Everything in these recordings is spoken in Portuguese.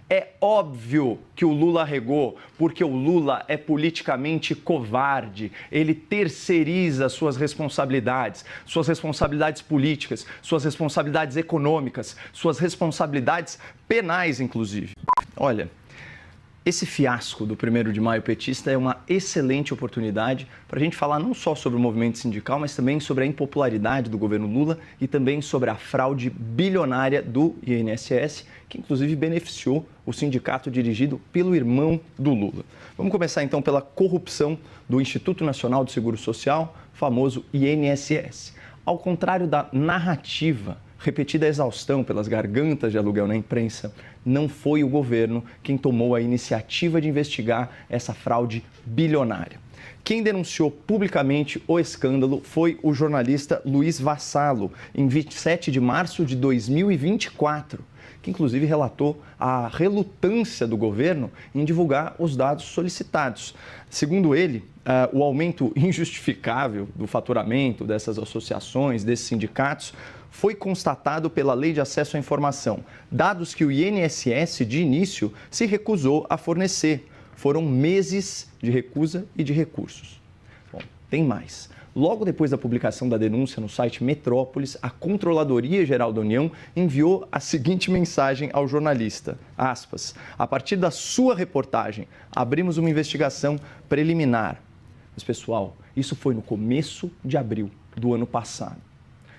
É óbvio que o Lula regou, porque o Lula é politicamente covarde. Ele terceiriza suas responsabilidades políticas, suas responsabilidades econômicas, suas responsabilidades penais, inclusive. Olha, esse fiasco do 1º de maio petista é uma excelente oportunidade para a gente falar não só sobre o movimento sindical, mas também sobre a impopularidade do governo Lula e também sobre a fraude bilionária do INSS, que inclusive beneficiou o sindicato dirigido pelo irmão do Lula. Vamos começar então pela corrupção do Instituto Nacional do Seguro Social, famoso INSS. Ao contrário da narrativa repetida a exaustão pelas gargantas de aluguel na imprensa, não foi o governo quem tomou a iniciativa de investigar essa fraude bilionária. Quem denunciou publicamente o escândalo foi o jornalista Luiz Vassalo, em 27 de março de 2024, que inclusive relatou a relutância do governo em divulgar os dados solicitados. Segundo ele, o aumento injustificável do faturamento dessas associações, desses sindicatos, foi constatado pela Lei de Acesso à Informação, dados que o INSS, de início, se recusou a fornecer. Foram meses de recusa e de recursos. Bom, tem mais. Logo depois da publicação da denúncia no site Metrópolis, a Controladoria Geral da União enviou a seguinte mensagem ao jornalista, aspas, a partir da sua reportagem, abrimos uma investigação preliminar. Mas, pessoal, isso foi no começo de abril do ano passado.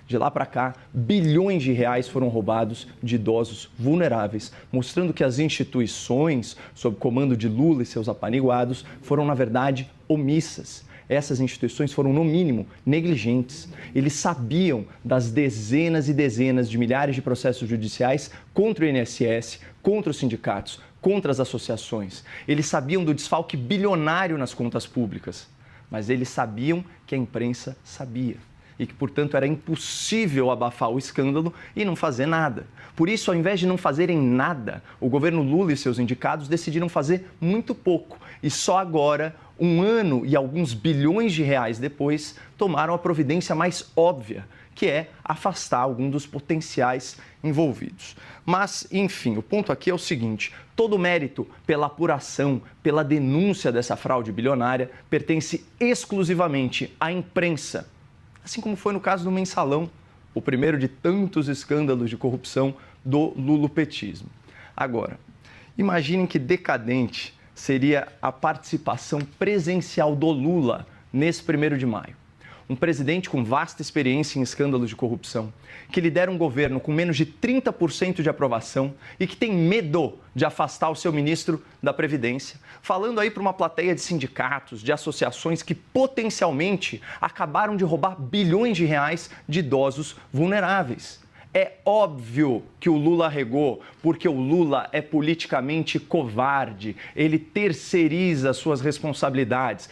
De lá para cá, bilhões de reais foram roubados de idosos vulneráveis, mostrando que as instituições, sob comando de Lula e seus apaniguados, foram, na verdade, omissas. Essas instituições foram, no mínimo, negligentes. Eles sabiam das dezenas e dezenas de milhares de processos judiciais contra o INSS, contra os sindicatos, contra as associações. Eles sabiam do desfalque bilionário nas contas públicas, mas eles sabiam que a imprensa sabia e que, portanto, era impossível abafar o escândalo e não fazer nada. Por isso, ao invés de não fazerem nada, o governo Lula e seus indicados decidiram fazer muito pouco. E só agora, 1 ano e alguns bilhões de reais depois, tomaram a providência mais óbvia, que é afastar algum dos potenciais envolvidos. Mas, enfim, o ponto aqui é o seguinte, todo o mérito pela apuração, pela denúncia dessa fraude bilionária, pertence exclusivamente à imprensa, assim como foi no caso do Mensalão, o primeiro de tantos escândalos de corrupção do lulopetismo. Agora, imaginem que decadente seria a participação presencial do Lula nesse 1º de maio. Um presidente com vasta experiência em escândalos de corrupção, que lidera um governo com menos de 30% de aprovação e que tem medo de afastar o seu ministro da Previdência, falando aí para uma plateia de sindicatos, de associações que potencialmente acabaram de roubar bilhões de reais de idosos vulneráveis. É óbvio que o Lula regou, porque o Lula é politicamente covarde. Ele terceiriza suas responsabilidades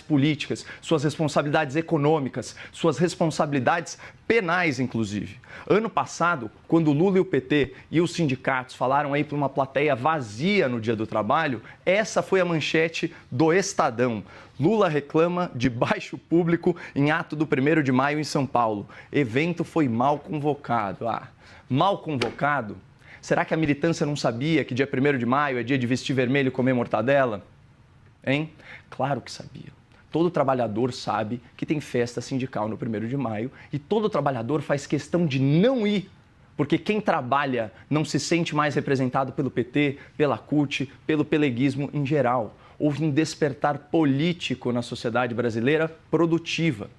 políticas, suas responsabilidades econômicas, suas responsabilidades penais, inclusive. Ano passado, quando o Lula e o PT e os sindicatos falaram aí para uma plateia vazia no Dia do Trabalho, essa foi a manchete do Estadão. Lula reclama de baixo público em ato do 1º de maio em São Paulo. Evento foi mal convocado. Mal convocado? Será que a militância não sabia que dia 1º de maio é dia de vestir vermelho e comer mortadela? Hein? Claro que sabia. Todo trabalhador sabe que tem festa sindical no 1º de maio e todo trabalhador faz questão de não ir, porque quem trabalha não se sente mais representado pelo PT, pela CUT, pelo peleguismo em geral. Houve um despertar político na sociedade brasileira produtiva.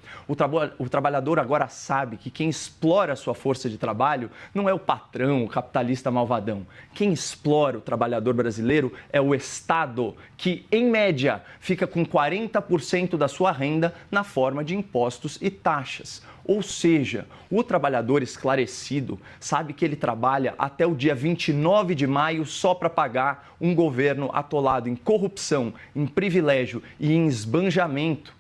O trabalhador agora sabe que quem explora a sua força de trabalho não é o patrão, o capitalista malvadão. Quem explora o trabalhador brasileiro é o Estado, que, em média, fica com 40% da sua renda na forma de impostos e taxas. Ou seja, o trabalhador esclarecido sabe que ele trabalha até o dia 29 de maio só para pagar um governo atolado em corrupção, em privilégio e em esbanjamento.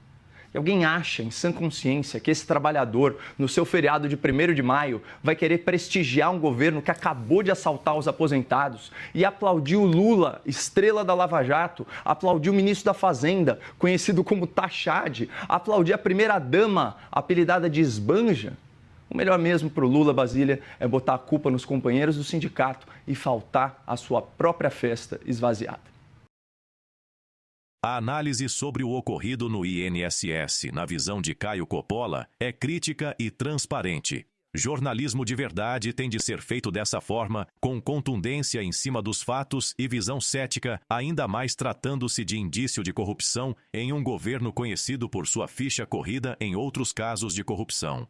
E alguém acha, em sã consciência, que esse trabalhador, no seu feriado de 1º de maio, vai querer prestigiar um governo que acabou de assaltar os aposentados e aplaudir o Lula, estrela da Lava Jato, aplaudir o ministro da Fazenda, conhecido como Tachad, aplaudir a primeira-dama, apelidada de Esbanja? O melhor mesmo para o Lula, Basília, é botar a culpa nos companheiros do sindicato e faltar a sua própria festa esvaziada. A análise sobre o ocorrido no INSS, na visão de Caio Coppola, é crítica e transparente. Jornalismo de verdade tem de ser feito dessa forma, com contundência em cima dos fatos e visão cética, ainda mais tratando-se de indício de corrupção em um governo conhecido por sua ficha corrida em outros casos de corrupção.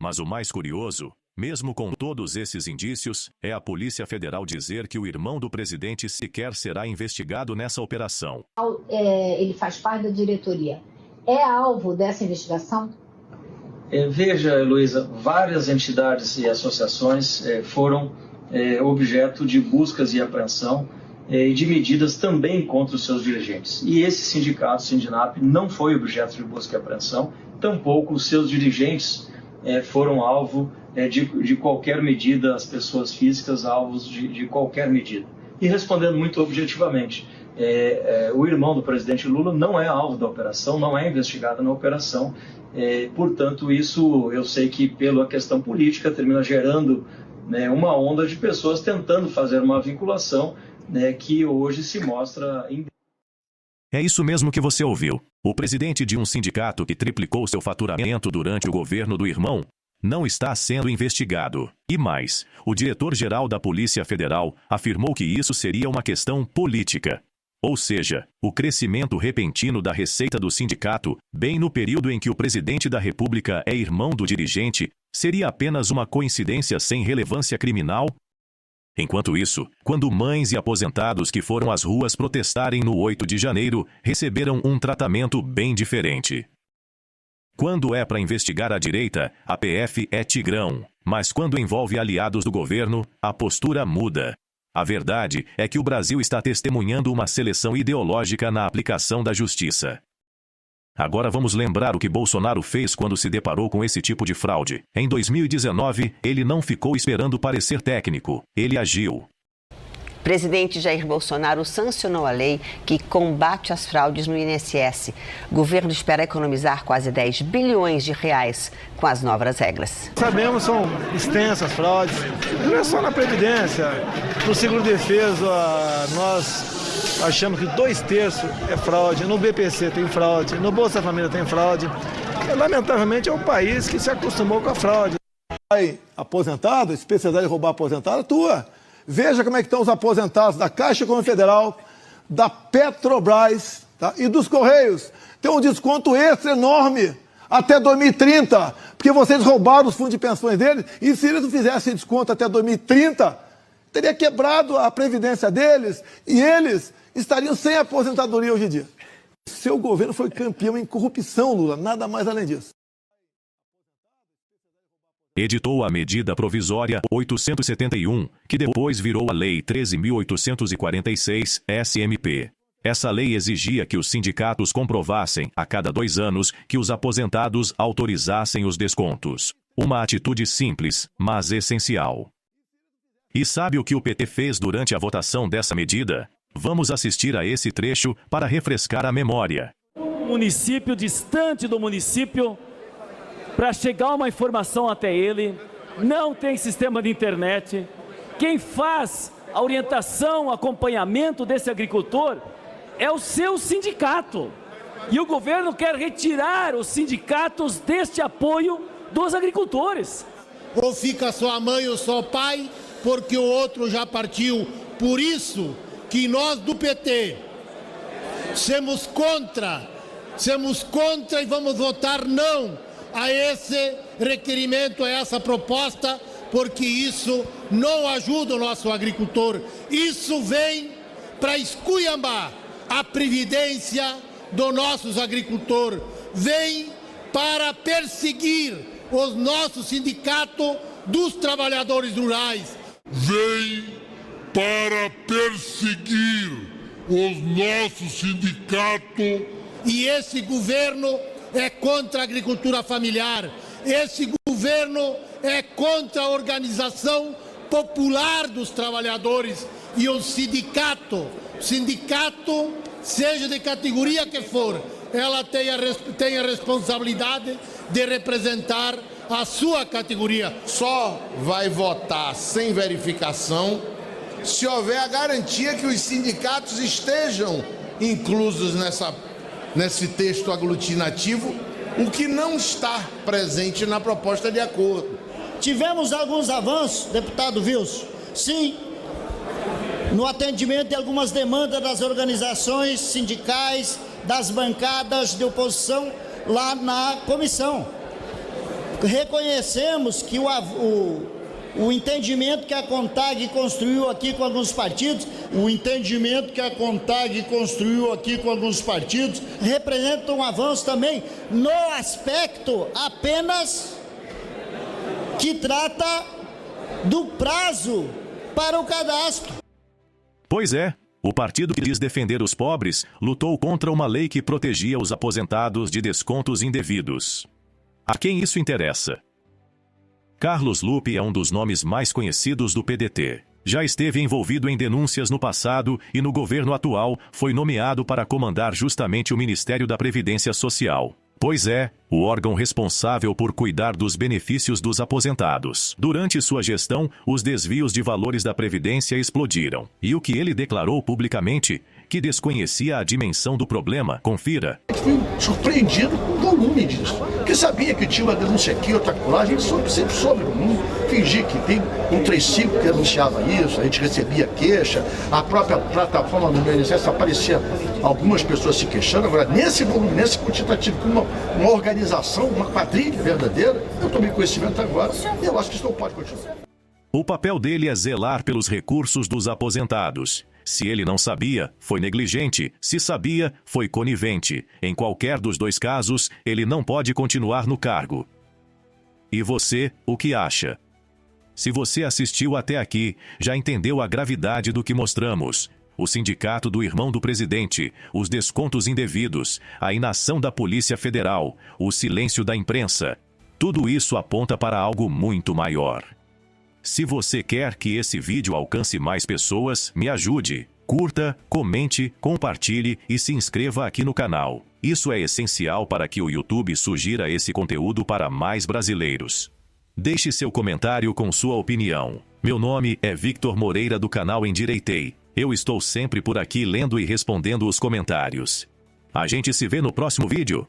Mas o mais curioso, mesmo com todos esses indícios, é a Polícia Federal dizer que o irmão do presidente sequer será investigado nessa operação. Ele faz parte da diretoria. É alvo dessa investigação? Veja, Heloísa, várias entidades e associações foram objeto de buscas e apreensão e de medidas também contra os seus dirigentes. E esse sindicato, o Sindinap, não foi objeto de busca e apreensão, tampouco os seus dirigentes foram alvo de qualquer medida, as pessoas físicas alvos de qualquer medida. E respondendo muito objetivamente, o irmão do presidente Lula não é alvo da operação, não é investigado na operação, portanto, isso eu sei que pela questão política termina gerando uma onda de pessoas tentando fazer uma vinculação que hoje se mostra... É isso mesmo que você ouviu. O presidente de um sindicato que triplicou seu faturamento durante o governo do irmão não está sendo investigado. E mais, o diretor-geral da Polícia Federal afirmou que isso seria uma questão política. Ou seja, o crescimento repentino da receita do sindicato, bem no período em que o presidente da República é irmão do dirigente, seria apenas uma coincidência sem relevância criminal? Enquanto isso, quando mães e aposentados que foram às ruas protestarem no 8 de janeiro, receberam um tratamento bem diferente. Quando é para investigar a direita, a PF é tigrão, mas quando envolve aliados do governo, a postura muda. A verdade é que o Brasil está testemunhando uma seleção ideológica na aplicação da justiça. Agora vamos lembrar o que Bolsonaro fez quando se deparou com esse tipo de fraude. Em 2019, ele não ficou esperando parecer técnico, ele agiu. O presidente Jair Bolsonaro sancionou a lei que combate as fraudes no INSS. O governo espera economizar quase 10 bilhões de reais com as novas regras. Sabemos, são extensas fraudes, não é só na Previdência. No seguro-defesa, nós achamos que 2/3 é fraude, no BPC tem fraude, no Bolsa Família tem fraude. Lamentavelmente é um país que se acostumou com a fraude. Aposentado, especialidade de roubar aposentado, atua. Veja como é que estão os aposentados da Caixa Econômica Federal, da Petrobras, tá? E dos Correios. Tem um desconto extra enorme até 2030, porque vocês roubaram os fundos de pensões deles, e se eles não fizessem desconto até 2030, teria quebrado a previdência deles e eles estariam sem aposentadoria hoje em dia. Seu governo foi campeão em corrupção, Lula, nada mais além disso. Editou a medida provisória 871, que depois virou a Lei 13.846, SMP. Essa lei exigia que os sindicatos comprovassem, a cada 2 anos, que os aposentados autorizassem os descontos. Uma atitude simples, mas essencial. E sabe o que o PT fez durante a votação dessa medida? Vamos assistir a esse trecho para refrescar a memória. Município distante do município, para chegar uma informação até ele, não tem sistema de internet. Quem faz a orientação, acompanhamento desse agricultor é o seu sindicato. E o governo quer retirar os sindicatos deste apoio dos agricultores. Ou fica só a mãe ou só o pai, porque o outro já partiu. Por isso que nós do PT somos contra e vamos votar não a esse requerimento, a essa proposta, porque isso não ajuda o nosso agricultor. Isso vem para esculhambar a previdência dos nossos agricultores, vem para perseguir os nossos sindicatos dos trabalhadores rurais. Vem para perseguir os nossos sindicatos. E esse governo é contra a agricultura familiar. Esse governo é contra a organização popular dos trabalhadores. E o sindicato, seja de categoria que for, ela tem a responsabilidade de representar a sua categoria. Só vai votar sem verificação se houver a garantia que os sindicatos estejam inclusos nesse texto aglutinativo, o que não está presente na proposta de acordo. Tivemos alguns avanços, deputado Wilson, sim, no atendimento de algumas demandas das organizações sindicais, das bancadas de oposição lá na comissão. Reconhecemos que o entendimento que a CONTAG construiu aqui com alguns partidos, representa um avanço também no aspecto apenas que trata do prazo para o cadastro. Pois é, o partido que diz defender os pobres lutou contra uma lei que protegia os aposentados de descontos indevidos. A quem isso interessa? Carlos Lupe é um dos nomes mais conhecidos do PDT. Já esteve envolvido em denúncias no passado e no governo atual foi nomeado para comandar justamente o Ministério da Previdência Social. Pois é, o órgão responsável por cuidar dos benefícios dos aposentados. Durante sua gestão, os desvios de valores da Previdência explodiram. E o que ele declarou publicamente? Que desconhecia a dimensão do problema. Confira. Fui surpreendido com o volume disso. Porque sabia que tinha uma denúncia aqui, outra lá, a gente sempre soube, não fingi que tem um 35 que anunciava isso, a gente recebia queixa, a própria plataforma do meu INSS aparecia algumas pessoas se queixando. Agora, nesse volume, nesse quantitativo, com uma organização, uma quadrilha verdadeira, eu tomei conhecimento agora e eu acho que isso não pode continuar. O papel dele é zelar pelos recursos dos aposentados. Se ele não sabia, foi negligente. Se sabia, foi conivente. Em qualquer dos dois casos, ele não pode continuar no cargo. E você, o que acha? Se você assistiu até aqui, já entendeu a gravidade do que mostramos. O sindicato do irmão do presidente, os descontos indevidos, a inação da Polícia Federal, o silêncio da imprensa. Tudo isso aponta para algo muito maior. Se você quer que esse vídeo alcance mais pessoas, me ajude. Curta, comente, compartilhe e se inscreva aqui no canal. Isso é essencial para que o YouTube sugira esse conteúdo para mais brasileiros. Deixe seu comentário com sua opinião. Meu nome é Victor Moreira do canal Endireitei. Eu estou sempre por aqui lendo e respondendo os comentários. A gente se vê no próximo vídeo.